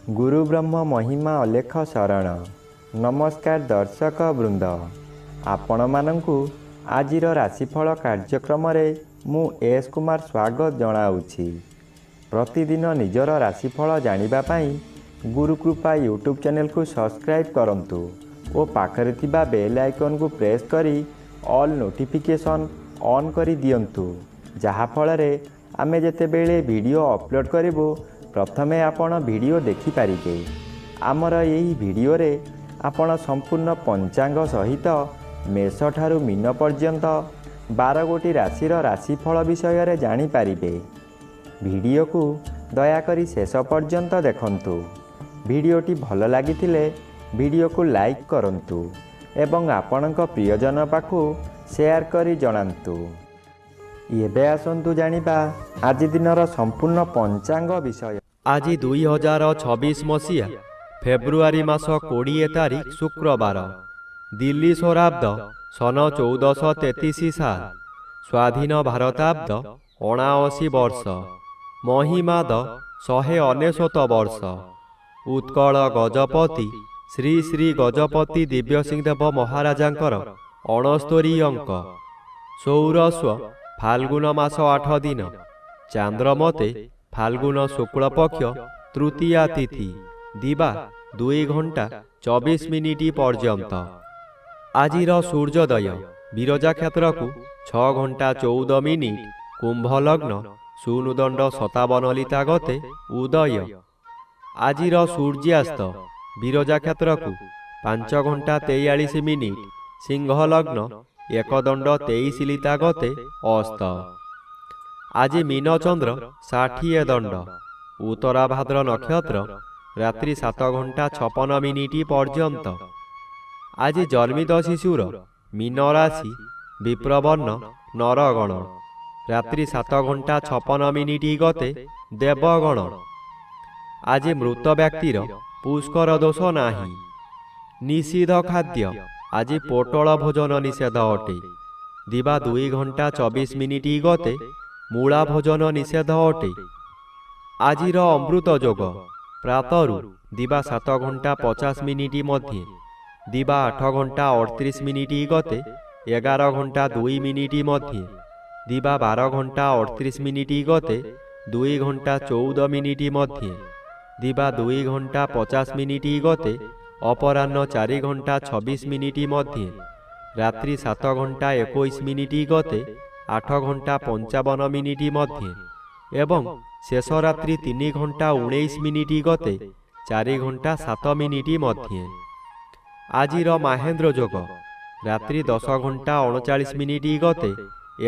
गुरु ब्रह्म महिमा अलेख शरण। नमस्कार दर्शक वृंद, आपण मानंकु आजिर राशिफल कार्यक्रम मु एस कुमार स्वागत जनाऊँगी। प्रतिदिन निजर राशिफल जानिबा पाई गुरुकृपा यूट्यूब चैनल को सब्सक्राइब करंतु और पाखरे थिबा बेल आइकन को प्रेस करी ऑल नोटिफिकेशन ऑन करी दियंतु, जहा फଳରେ आमे जेतेबेले वीडियो अपलोड करिवो प्रथमे आपण वीडियो देखि पारिबे। आमर यही वीडियो रे आपण संपूर्ण पंचांग सहित मेष ठारू मीन पर्यंत 12 गोटी राशिर राशिफल विषय रे जानि पारिबे। वीडियो को दयाकरी शेष पर्यंत देखंतु। वीडियोटी भल लागिथिले वीडियो को लाइक करंतु एवं आपणक प्रियजन पाखु शेयर करी जणांतु। एबे आसंतु जानिबा आज दिनर संपूर्ण पंचांग विषय। आज 2026 मसीहा फेब्रुआरी मास 20 तारिख शुक्रवार, दिल्ली सौराब्द सन 1433 साल, स्वाधीन भारताब्द 79 वर्ष, महिमाद 199 वर्ष। उत्कल गजपति श्री श्री गजपति दिव्यसिंहदेव महाराजांकर 69 अंक। सौरस्व फाल्गुन मास 8 दिन, चांद्रमते फाल्गुन शुक्ल पक्ष तृतीया तिथि, दिवा 2 घंटा 24 मिनिट पर्यंत। आजिर सूर्योदय विरजा क्षेत्र को 6 घंटा 14 मिनिट, कुंभ लग्न सुनुदंड 57 लिता गते उदय। आजिर सूर्यास्त विरजा क्षेत्र को 5 घंटा 43 मिनिट, सिंह लग्न एकदंड 23 लिता गते अस्त। आज मीन चंद्र 60 दंड, उत्तरा भाद्र नक्षत्र रात्रि 7 घंटा 56 मिनिट पर्यंत। आज जन्मित शिशुर मीन राशि विप्रवर्ण नरगण, रात्रि 7 घंटा 56 मिनिट गते देवगण। आज मृत व्यक्तिर पुष्कर दोष नाही। निषिद्ध खाद्य आज पोटल भोजन निषेध अटे। दिवा 2 घंटा 24 मिनिट गते मूला भोजन निषेध अटे। आजिर अमृत जोग प्रातरु दिवा 7 घंटा 50 मिनिट मध्य, दिवा 8 घंटा 38 मिनिट गते 11 घंटा 2 मिनिट मध्य, दिवा 12 घंटा 38 मिनिट गते 2 घंटा 14 मिनिट मध्य, दिवा 2 घंटा 50 मिनिट गते अपराह्न 4 घंटा 26 मिनिट मध्य, रात्रि 7 घंटा 21 मिनिट गते 8 घंटा 55 मिनिट मध्य एवं शेष रात्रि 3 घंटा 19 मिनिट गते 4 घंटा 7 मिनिट मध्य। आजिर महेंद्र जोग रात्रि 10 घंटा 39 मिनिट गते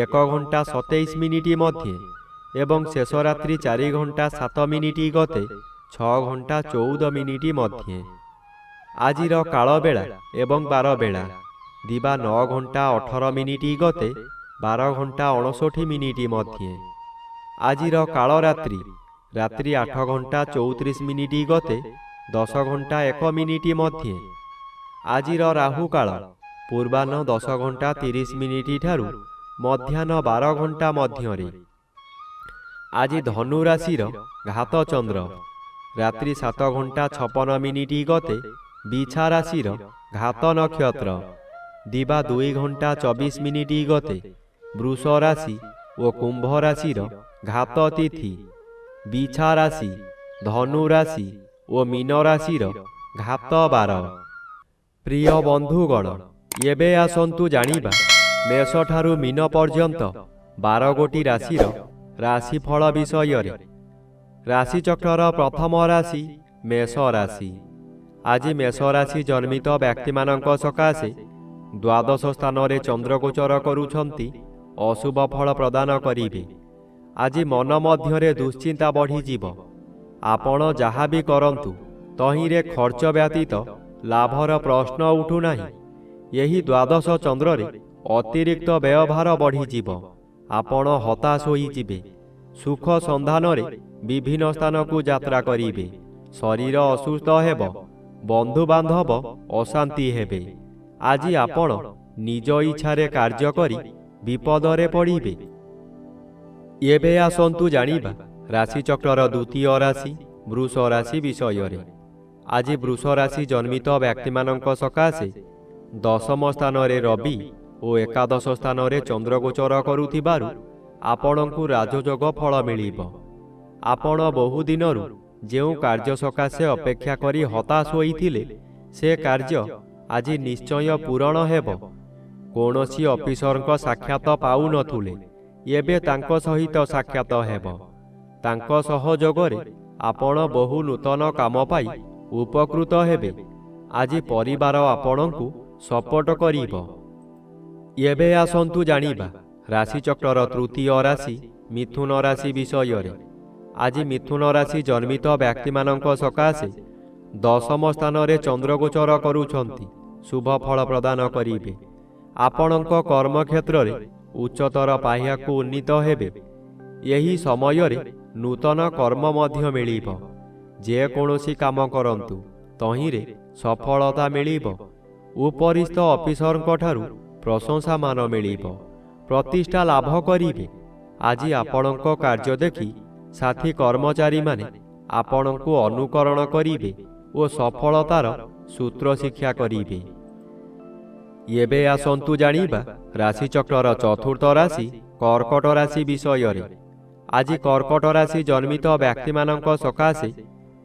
1 घंटा 27 मिनिट मध्य एवं शेष रात्रि 4 घंटा 7 मिनिट गते 6 घंटा 14 मिनिट मध्य। आजिर काल बेला एवं 12 बेला, दिवा 9 घंटा 18 मिनिट गते 12 घंटा 59 मिनिट मध्य। आजिर काल रात्रि रात्रि 8 घंटा 34 मिनिट गते 10 घंटा 1 मिनिट मध्य। आजिर राहु काल पूर्वाह्न 10 घंटा 30 मिनिट ठारू मध्याह्न 12 घंटा मध्य। आज धनु राशिर घात चंद्र रात्रि 7 घंटा 56 मिनिट गते बिछा राशिर घात नक्षत्र, दिवा 2 घंटा 24 मिनिट गते वृष राशि और कुंभ राशिर घात तिथि, बिछा राशि धनु राशि और मीन राशिर घात 12। प्रिय बंधुगण, एबे आसंतु जानिबा मेष ठारू मीन पर्यंत 12 गोटी राशिर राशिफल विषय रे। राशिचक्र प्रथम राशि मेष राशि। आज मेष राशि जन्मित व्यक्ति मानक सकाशे द्वादश स्थान रे चंद्र गोचर करुछंती अशुभ फल प्रदान करिवे। आज मन मध्य दुश्चिंता बढ़ी जीव। आपण जहाँ भी करंतु तहिरे खर्च व्यतीत लाभर प्रश्न उठू नाही। यही द्वादश चंद्र रे अतिरिक्त व्यवहार बढ़ी जीव। आपण हताश होई जिवे। सुख संधान रे विभिन्न स्थान को यात्रा करिवे। शरीर असुस्थ हेब, बंधु बांधव अशांति हेबे। आज आपण निज इच्छारे कार्य करी विपदरे पड़िबे। एबे आसंतु जानिबा राशिचक्र द्वितीय राशि ବୃଷ ରାଶି ବିଷୟରେ। ଆଜି ବୃଷ ରାଶି ଜନ୍ମିତ ବ୍ୟକ୍ତିମାନଙ୍କ ସକାଶେ ଦଶମ ସ୍ଥାନରେ ରବି ଓ ଏକାଦଶ ସ୍ଥାନରେ ଚନ୍ଦ୍ର ଗୋଚର କରୁଥିବାରୁ ଆପଣଙ୍କୁ ରାଜଯୋଗ ଫଳ ମିଳିବ। ଆପଣ ବହୁଦିନରୁ ଯେଉଁ କାର୍ଯ୍ୟ ସକାଶେ ଅପେକ୍ଷା କରି ହତାଶ ହୋଇଥିଲେ ସେ କାର୍ଯ୍ୟ ଆଜି ନିଶ୍ଚୟ ପୂରଣ ହେବ। କୌଣସି ଅଫିସରଙ୍କ ସାକ୍ଷାତ ପାଉନଥିଲେ, ଏବେ ତାଙ୍କ ସହିତ ସାକ୍ଷାତ ହେବ। ତାଙ୍କ ସହଯୋଗରେ ଆପଣ ବହୁ ନୂତନ କାମ ପାଇ ଉପକୃତ ହେବେ। ଆଜି ପରିବାର ଆପଣଙ୍କୁ ସପୋର୍ଟ କରିବ। ଏବେ ଆସନ୍ତୁ ଜାଣିବା ରାଶିଚକ୍ରର ତୃତୀୟ ରାଶି ମିଥୁନ ରାଶି ବିଷୟରେ। ଆଜି ମିଥୁନ ରାଶି ଜନ୍ମିତ ବ୍ୟକ୍ତିମାନଙ୍କ ସକାଶେ ଦଶମ ସ୍ଥାନରେ ଚନ୍ଦ୍ରଗୋଚର କରୁଛନ୍ତି ଶୁଭ ଫଳ ପ୍ରଦାନ କରିବେ। ଆପଣଙ୍କ କର୍ମକ୍ଷେତ୍ରରେ ଉଚ୍ଚତର ପାହ୍ୟାକୁ ଉନ୍ନୀତ ହେବେ। ଏହି ସମୟରେ ନୂତନ କର୍ମ ମଧ୍ୟ ମିଳିବ। ଯେକୌଣସି କାମ କରନ୍ତୁ ତହିଁରେ ସଫଳତା ମିଳିବ। ଉପରିସ୍ଥ ଅଫିସରଙ୍କଠାରୁ ପ୍ରଶଂସାମାନ ମିଳିବ। ପ୍ରତିଷ୍ଠା ଲାଭ କରିବେ। ଆଜି ଆପଣଙ୍କ କାର୍ଯ୍ୟ ଦେଖି ସାଥୀ କର୍ମଚାରୀମାନେ ଆପଣଙ୍କୁ ଅନୁକରଣ କରିବେ ଓ ସଫଳତାର ସୂତ୍ର ଶିକ୍ଷା କରିବେ। ଏବେ ଆସନ୍ତୁ ଜାଣିବା ରାଶିଚକ୍ରର ଚତୁର୍ଥ ରାଶି କର୍କଟ ରାଶି ବିଷୟରେ। ଆଜି କର୍କଟ ରାଶି ଜନ୍ମିତ ବ୍ୟକ୍ତିମାନଙ୍କ ସକାଶେ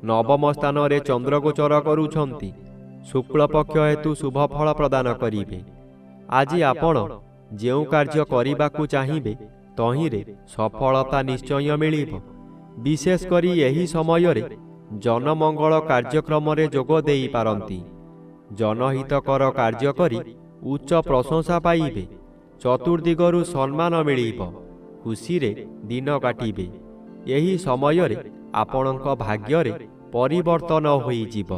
ନବମ ସ୍ଥାନରେ ଚନ୍ଦ୍ରଗୋଚର କରୁଛନ୍ତି ଶୁକ୍ଳପକ୍ଷ ହେତୁ ଶୁଭ ଫଳ ପ୍ରଦାନ କରିବେ। ଆଜି ଆପଣ ଯେଉଁ କାର୍ଯ୍ୟ କରିବାକୁ ଚାହିଁବେ ତହିଁରେ ସଫଳତା ନିଶ୍ଚୟ ମିଳିବ। ବିଶେଷ କରି ଏହି ସମୟରେ ଜନମଙ୍ଗଳ କାର୍ଯ୍ୟକ୍ରମରେ ଯୋଗ ଦେଇପାରନ୍ତି। ଜନହିତକର କାର୍ଯ୍ୟ କରି ଉଚ୍ଚ ପ୍ରଶଂସା ପାଇବେ। ଚତୁର୍ଦିଗରୁ ସମ୍ମାନ ମିଳିବ। ଖୁସିରେ ଦିନ କାଟିବେ। ଏହି ସମୟରେ ଆପଣଙ୍କ ଭାଗ୍ୟରେ ପରିବର୍ତ୍ତନ ହୋଇଯିବ।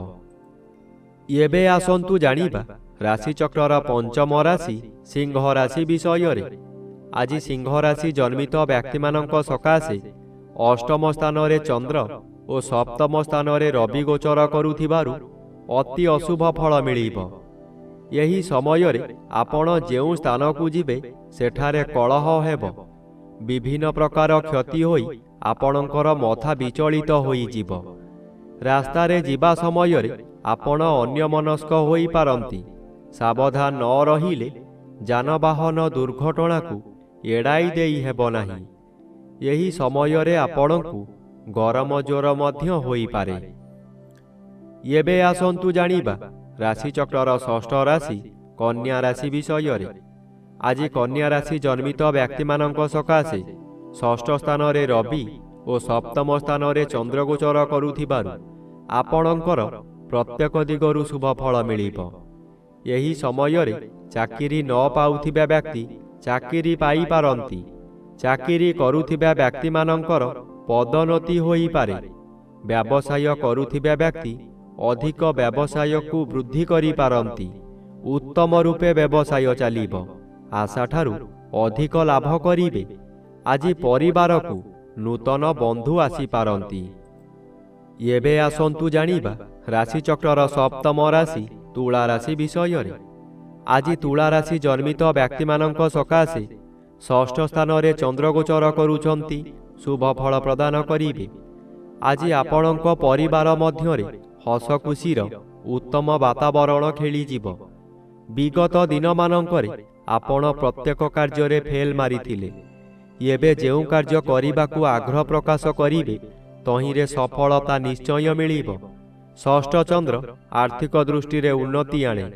ଏବେ ଆସନ୍ତୁ ଜାଣିବା ରାଶିଚକ୍ରର ପଞ୍ଚମ ରାଶି ସିଂହ ରାଶି ବିଷୟରେ। ଆଜି ସିଂହ ରାଶି ଜନ୍ମିତ ବ୍ୟକ୍ତିମାନଙ୍କ ସକାଶେ ଅଷ୍ଟମ ସ୍ଥାନରେ ଚନ୍ଦ୍ର ଓ ସପ୍ତମ ସ୍ଥାନରେ ରବି ଗୋଚର କରୁଥିବାରୁ ଅତି ଅଶୁଭ ଫଳ ମିଳିବ। ଏହି ସମୟରେ ଆପଣ ଯେଉଁ ସ୍ଥାନକୁ ଯିବେ ସେଠାରେ କଳହ ହେବ। ବିଭିନ୍ନ ପ୍ରକାର କ୍ଷତି ହୋଇ ଆପଣଙ୍କର ମଥା ବିଚଳିତ ହୋଇଯିବ। ରାସ୍ତାରେ ଯିବା ସମୟରେ ଆପଣ ଅନ୍ୟମନସ୍କ ହୋଇପାରନ୍ତି। ସାବଧାନ ନ ରହିଲେ ଯାନବାହନ ଦୁର୍ଘଟଣାକୁ ଏଡ଼ାଇ ଦେଇ ହେବ ନାହିଁ। ଏହି ସମୟରେ ଆପଣଙ୍କୁ ଗରମ ଜ୍ୱର ମଧ୍ୟ ହୋଇପାରେ। ଏବେ ଆସନ୍ତୁ ଜାଣିବା ରାଶିଚକ୍ରର ଷଷ୍ଠ ରାଶି କନ୍ୟା ରାଶି ବିଷୟରେ। ଆଜି କନ୍ୟା ରାଶି ଜନ୍ମିତ ବ୍ୟକ୍ତିମାନଙ୍କ ସକାଶେ ଷଷ୍ଠ ସ୍ଥାନରେ ରବି ଓ ସପ୍ତମ ସ୍ଥାନରେ ଚନ୍ଦ୍ରଗୋଚର କରୁଥିବାରୁ ଆପଣଙ୍କର ପ୍ରତ୍ୟେକ ଦିଗରୁ ଶୁଭ ଫଳ ମିଳିବ। ଏହି ସମୟରେ ଚାକିରି ନ ପାଉଥିବା ବ୍ୟକ୍ତି ଚାକିରି ପାଇପାରନ୍ତି। ଚାକିରି କରୁଥିବା ବ୍ୟକ୍ତିମାନଙ୍କର ପଦୋନ୍ନତି ହୋଇପାରେ। ବ୍ୟବସାୟ କରୁଥିବା ବ୍ୟକ୍ତି ଅଧିକ ବ୍ୟବସାୟକୁ ବୃଦ୍ଧି କରିପାରନ୍ତି। ଉତ୍ତମ ରୂପେ ବ୍ୟବସାୟ ଚାଲିବ। ଆଶାଠାରୁ ଅଧିକ ଲାଭ କରିବେ। ଆଜି ପରିବାରକୁ ନୂତନ ବନ୍ଧୁ ଆସିପାରନ୍ତି। ଏବେ ଆସନ୍ତୁ ଜାଣିବା ରାଶିଚକ୍ରର ସପ୍ତମ ରାଶି ତୁଳା ରାଶି ବିଷୟରେ। ଆଜି ତୁଳା ରାଶି ଜନ୍ମିତ ବ୍ୟକ୍ତିମାନଙ୍କ ସକାଶେ ଷଷ୍ଠ ସ୍ଥାନରେ ଚନ୍ଦ୍ରଗୋଚର କରୁଛନ୍ତି ଶୁଭ ଫଳ ପ୍ରଦାନ କରିବେ। ଆଜି ଆପଣଙ୍କ ପରିବାର ମଧ୍ୟରେ ହସଖୁସିର ଉତ୍ତମ ବାତାବରଣ ଖେଳିଯିବ। ବିଗତ ଦିନମାନଙ୍କରେ ଆପଣ ପ୍ରତ୍ୟେକ କାର୍ଯ୍ୟରେ ଫେଲ୍ ମାରିଥିଲେ। ଏବେ ଯେଉଁ କାର୍ଯ୍ୟ କରିବାକୁ ଆଗ୍ରହ ପ୍ରକାଶ କରିବେ ତହିଁରେ ସଫଳତା ନିଶ୍ଚୟ ମିଳିବ। ଷଷ୍ଠ ଚନ୍ଦ୍ର ଆର୍ଥିକ ଦୃଷ୍ଟିରେ ଉନ୍ନତି ଆଣେ।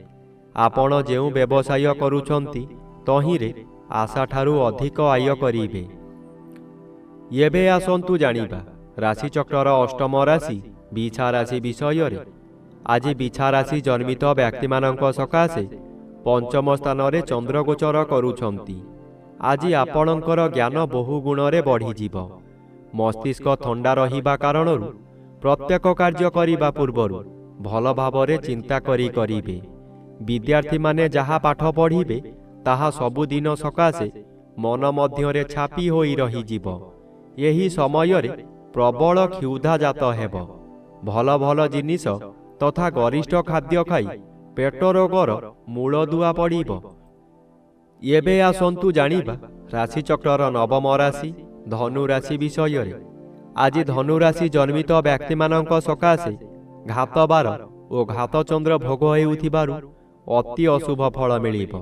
ଆପଣ ଯେଉଁ ବ୍ୟବସାୟ କରୁଛନ୍ତି ତହିଁରେ ଆଶାଠାରୁ ଅଧିକ ଆୟ କରିବେ। ଏବେ ଆସନ୍ତୁ ଜାଣିବା ରାଶିଚକ୍ରର ଅଷ୍ଟମ ରାଶି ବିଛା ରାଶି ବିଷୟରେ। ଆଜି ବିଛା ରାଶି ଜନ୍ମିତ ବ୍ୟକ୍ତିମାନଙ୍କ ସକାଶେ ପଞ୍ଚମ ସ୍ଥାନରେ ଚନ୍ଦ୍ରଗୋଚର କରୁଛନ୍ତି। ଆଜି ଆପଣଙ୍କର ଜ୍ଞାନ ବହୁ ଗୁଣରେ ବଢ଼ିଯିବ। ମସ୍ତିଷ୍କ ଥଣ୍ଡା ରହିବା କାରଣରୁ ପ୍ରତ୍ୟେକ କାର୍ଯ୍ୟ କରିବା ପୂର୍ବରୁ ଭଲ ଭାବରେ ଚିନ୍ତା କରିବେ। ବିଦ୍ୟାର୍ଥୀମାନେ ଯାହା ପାଠ ପଢ଼ିବେ ତାହା ସବୁଦିନ ସକାଶେ ମନ ମଧ୍ୟରେ ଛାପି ହୋଇ ରହିଯିବ। ଏହି ସମୟରେ ପ୍ରବଳ କ୍ଷୁଧା ଜାତ ହେବ। ଭଲ ଭଲ ଜିନିଷ ତଥା ଗରିଷ୍ଠ ଖାଦ୍ୟ ଖାଇ ପେଟ ରୋଗର ମୂଳଦୁଆ ପଡ଼ିବ। ଏବେ ଆସନ୍ତୁ ଜାଣିବା ରାଶିଚକ୍ରର ନବମ ରାଶି ଧନୁ ରାଶି ବିଷୟରେ। ଆଜି ଧନୁରାଶି ଜନ୍ମିତ ବ୍ୟକ୍ତିମାନଙ୍କ ସକାଶେ ଘାତବାର ଓ ଘାତଚନ୍ଦ୍ର ଭୋଗ ହେଉଥିବାରୁ ଅତି ଅଶୁଭ ଫଳ ମିଳିବ।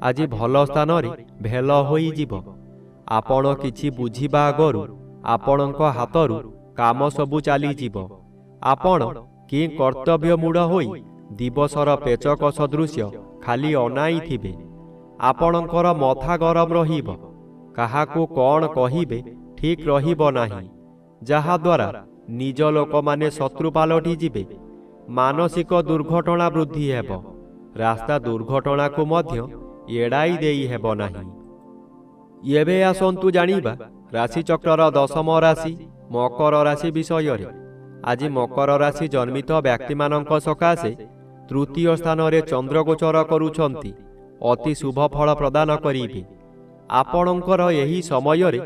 ଆଜି ଭଲ ସ୍ଥାନରେ ଭେଲ ହୋଇଯିବ। ଆପଣ କିଛି ବୁଝିବା ଆଗରୁ ଆପଣଙ୍କ ହାତରୁ କାମ ସବୁ ଚାଲିଯିବ। ଆପଣ କି କର୍ତ୍ତବ୍ୟମୂଢ଼ ହୋଇ ଦିବସର ପେଚକ ସଦୃଶ୍ୟ ଖାଲି ଅନାଇଥିବେ। ଆପଣଙ୍କର ମଥା ଗରମ ରହିବ। କାହାକୁ କ'ଣ କହିବେ ଠିକ୍ ରହିବ ନାହିଁ, ଯାହାଦ୍ୱାରା ନିଜ ଲୋକମାନେ ଶତ୍ରୁ ପାଲଟି ଯିବେ। ମାନସିକ ଦୁର୍ଘଟଣା ବୃଦ୍ଧି ହେବ। ରାସ୍ତା ଦୁର୍ଘଟଣାକୁ ମଧ୍ୟ ଏଡ଼ାଇ ଦେଇ ହେବ ନାହିଁ। ଏବେ ଆସନ୍ତୁ ଜାଣିବା ରାଶିଚକ୍ରର ଦଶମ ରାଶି ମକର ରାଶି ବିଷୟରେ। ଆଜି ମକର ରାଶି ଜନ୍ମିତ ବ୍ୟକ୍ତିମାନଙ୍କ ସକାଶେ ତୃତୀୟ ସ୍ଥାନରେ ଚନ୍ଦ୍ରଗୋଚର କରୁଛନ୍ତି ଅତି ଶୁଭ ଫଳ ପ୍ରଦାନ କରିବେ। ଆପଣଙ୍କର ଏହି ସମୟରେ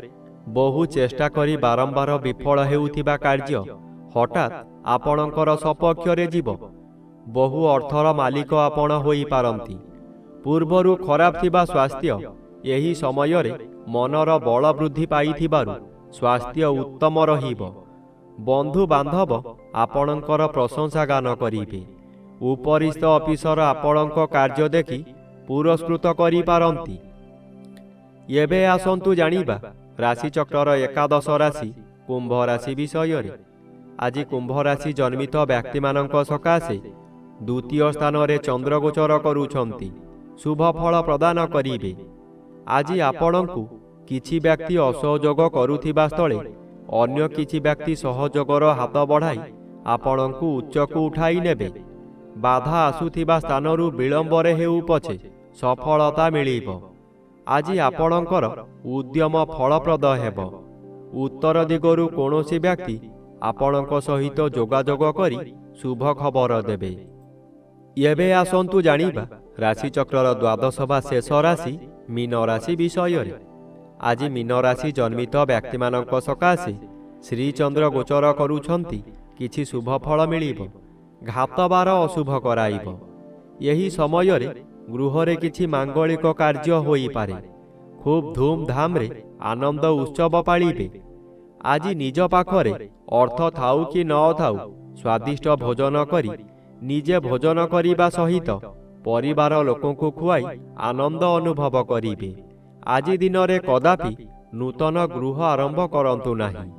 ବହୁ ଚେଷ୍ଟା କରି ବାରମ୍ବାର ବିଫଳ ହେଉଥିବା କାର୍ଯ୍ୟ ହଠାତ୍ ଆପଣଙ୍କର ସପକ୍ଷରେ ଯିବ। ବହୁ ଅର୍ଥର ମାଲିକ ଆପଣ ହୋଇପାରନ୍ତି। ପୂର୍ବରୁ ଖରାପ ଥିବା ସ୍ୱାସ୍ଥ୍ୟ ଏହି ସମୟରେ ମନର ବଳ ବୃଦ୍ଧି ପାଇଥିବାରୁ ସ୍ୱାସ୍ଥ୍ୟ ଉତ୍ତମ ରହିବ। ବନ୍ଧୁବାନ୍ଧବ ଆପଣଙ୍କର ପ୍ରଶଂସା ଗାନ କରିବେ। ଉପରିସ୍ଥ ଅଫିସର ଆପଣଙ୍କ କାର୍ଯ୍ୟ ଦେଖି ପୁରସ୍କୃତ କରିପାରନ୍ତି। ଏବେ ଆସନ୍ତୁ ଜାଣିବା ରାଶିଚକ୍ରର ଏକାଦଶ ରାଶି କୁମ୍ଭ ରାଶି ବିଷୟରେ। ଆଜି କୁମ୍ଭ ରାଶି ଜନ୍ମିତ ବ୍ୟକ୍ତିମାନଙ୍କ ସକାଶେ ଦ୍ୱିତୀୟ ସ୍ଥାନରେ ଚନ୍ଦ୍ରଗୋଚର କରୁଛନ୍ତି ଶୁଭ ଫଳ ପ୍ରଦାନ କରିବେ। ଆଜି ଆପଣଙ୍କୁ କିଛି ବ୍ୟକ୍ତି ଅସହଯୋଗ କରୁଥିବା ସ୍ଥଳେ ଅନ୍ୟ କିଛି ବ୍ୟକ୍ତି ସହଯୋଗର ହାତ ବଢ଼ାଇ ଆପଣଙ୍କୁ ଉଚ୍ଚକୁ ଉଠାଇ ନେବେ। ବାଧା ଆସୁଥିବା ସ୍ଥାନରୁ ବିଳମ୍ବରେ ହେଉ ପଛେ ସଫଳତା ମିଳିବ। ଆଜି ଆପଣଙ୍କର ଉଦ୍ୟମ ଫଳପ୍ରଦ ହେବ। ଉତ୍ତର ଦିଗରୁ କୌଣସି ବ୍ୟକ୍ତି ଆପଣଙ୍କ ସହିତ ଯୋଗାଯୋଗ କରି ଶୁଭ ଖବର ଦେବେ। ଏବେ ଆସନ୍ତୁ ଜାଣିବା ରାଶିଚକ୍ରର ଦ୍ୱାଦଶ ବା ଶେଷ ରାଶି ମୀନ ରାଶି ବିଷୟରେ। ଆଜି ମୀନ ରାଶି ଜନ୍ମିତ ବ୍ୟକ୍ତିମାନଙ୍କ ସକାଶେ ଶ୍ରୀଚନ୍ଦ୍ର ଗୋଚର କରୁଛନ୍ତି କିଛି ଶୁଭ ଫଳ ମିଳିବ। ଘାତବାର ଅଶୁଭ କରାଇବ। ଏହି ସମୟରେ ଗୃହରେ କିଛି ମାଙ୍ଗଳିକ କାର୍ଯ୍ୟ ହୋଇପାରେ। ଖୁବ୍ ଧୁମ୍‌ଧାମ୍‌ରେ ଆନନ୍ଦ ଉତ୍ସବ ପାଳିବେ। ଆଜି ନିଜ ପାଖରେ ଅର୍ଥ ଥାଉ କି ନ ଥାଉ ସ୍ୱାଦିଷ୍ଟ ଭୋଜନ କରି ନିଜେ ଭୋଜନ କରିବା ସହିତ ପରିବାର ଲୋକଙ୍କୁ ଖୁଆଇ ଆନନ୍ଦ ଅନୁଭବ କରିବେ। ଆଜି ଦିନରେ କଦାପି ନୂତନ ଗୃହ ଆରମ୍ଭ କରନ୍ତୁ ନାହିଁ।